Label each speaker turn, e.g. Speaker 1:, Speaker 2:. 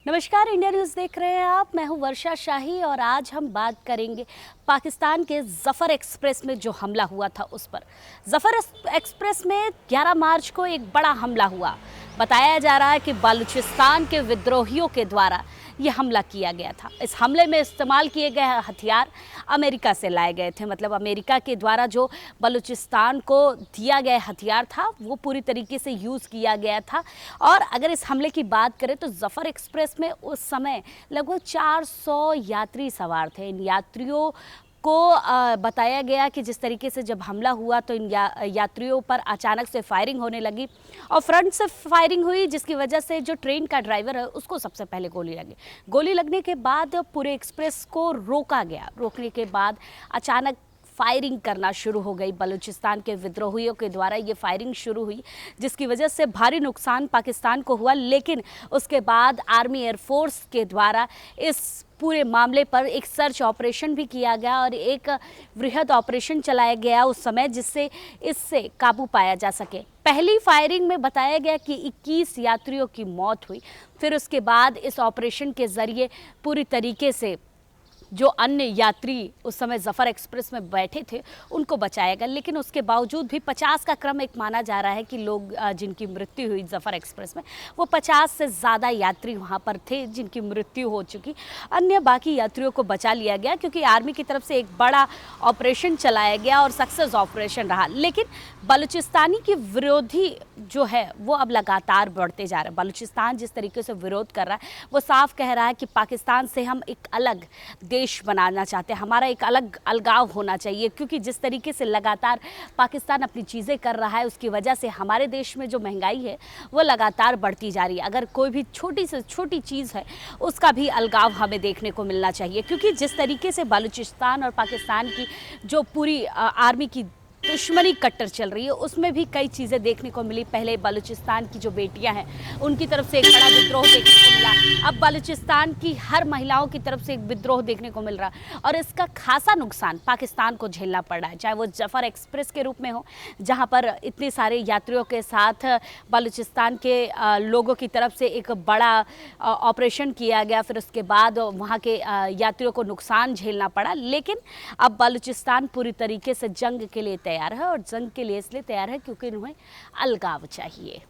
Speaker 1: नमस्कार, India news देख रहे हैं आप। मैं हूं वर्षा शाही और आज हम बात करेंगे पाकिस्तान के ज़फ़र एक्सप्रेस में जो हमला हुआ था उस पर। ज़फ़र एक्सप्रेस में 11 मार्च को एक बड़ा हमला हुआ। बताया जा रहा है कि बलूचिस्तान के विद्रोहियों के द्वारा ये हमला किया गया था। इस हमले में इस्तेमाल किए गए हथियार अमेरिका से लाए गए थे। मतलब अमेरिका के द्वारा जो बलूचिस्तान को दिया गया हथियार था वो पूरी तरीके से यूज़ किया गया था। और अगर इस हमले की बात करें तो ज़फ़र एक्सप्रेस में उस समय लगभग 400 यात्री सवार थे। इन यात्रियों को बताया गया कि जिस तरीके से जब हमला हुआ तो इन यात्रियों पर अचानक से फायरिंग होने लगी और फ्रंट से फायरिंग हुई, जिसकी वजह से जो ट्रेन का ड्राइवर है उसको सबसे पहले गोली लगी। गोली लगने के बाद पूरे एक्सप्रेस को रोका गया। रोकने के बाद अचानक फायरिंग करना शुरू हो गई। बलूचिस्तान के विद्रोहियों के द्वारा ये फायरिंग शुरू हुई, जिसकी वजह से भारी नुकसान पाकिस्तान को हुआ। लेकिन उसके बाद आर्मी एयरफोर्स के द्वारा इस पूरे मामले पर एक सर्च ऑपरेशन भी किया गया और एक वृहद ऑपरेशन चलाया गया उस समय, जिससे इससे काबू पाया जा सके। पहली फायरिंग में बताया गया कि 21 यात्रियों की मौत हुई। फिर उसके बाद इस ऑपरेशन के ज़रिए पूरी तरीके से जो अन्य यात्री उस समय ज़फ़र एक्सप्रेस में बैठे थे उनको बचाया गया। लेकिन उसके बावजूद भी 50 का क्रम एक माना जा रहा है कि लोग जिनकी मृत्यु हुई ज़फ़र एक्सप्रेस में, वो 50 से ज़्यादा यात्री वहाँ पर थे जिनकी मृत्यु हो चुकी। अन्य बाकी यात्रियों को बचा लिया गया क्योंकि आर्मी की तरफ से एक बड़ा ऑपरेशन चलाया गया और सक्सेस ऑपरेशन रहा। लेकिन बलूचिस्तानी की विरोधी जो है वो अब लगातार बढ़ते जा रहे हैं। बलूचिस्तान जिस तरीके से विरोध कर रहा है वो साफ कह रहा है कि पाकिस्तान से हम एक अलग देश बनाना चाहते हैं, हमारा एक अलग अलगाव होना चाहिए। क्योंकि जिस तरीके से लगातार पाकिस्तान अपनी चीज़ें कर रहा है उसकी वजह से हमारे देश में जो महंगाई है वो लगातार बढ़ती जा रही है। अगर कोई भी छोटी से छोटी चीज़ है उसका भी अलगाव हमें देखने को मिलना चाहिए। क्योंकि जिस तरीके से बलूचिस्तान और पाकिस्तान की जो पूरी आर्मी की दुश्मनी कट्टर चल रही है उसमें भी कई चीज़ें देखने को मिली। पहले बलूचिस्तान की जो बेटियां हैं उनकी तरफ से एक बड़ा विद्रोह देखने को मिला। अब बलूचिस्तान की हर महिलाओं की तरफ से एक विद्रोह देखने को मिल रहा है और इसका खासा नुकसान पाकिस्तान को झेलना पड़ रहा है, चाहे वो ज़फ़र एक्सप्रेस के रूप में हो जहां पर इतने सारे यात्रियों के साथ बलूचिस्तान के लोगों की तरफ से एक बड़ा ऑपरेशन किया गया। फिर उसके बाद वहाँ के यात्रियों को नुकसान झेलना पड़ा। लेकिन अब बलूचिस्तान पूरी तरीके से जंग के लिए तैयार है और जंग के लिए इसलिए तैयार है क्योंकि उन्हें अलगाव चाहिए।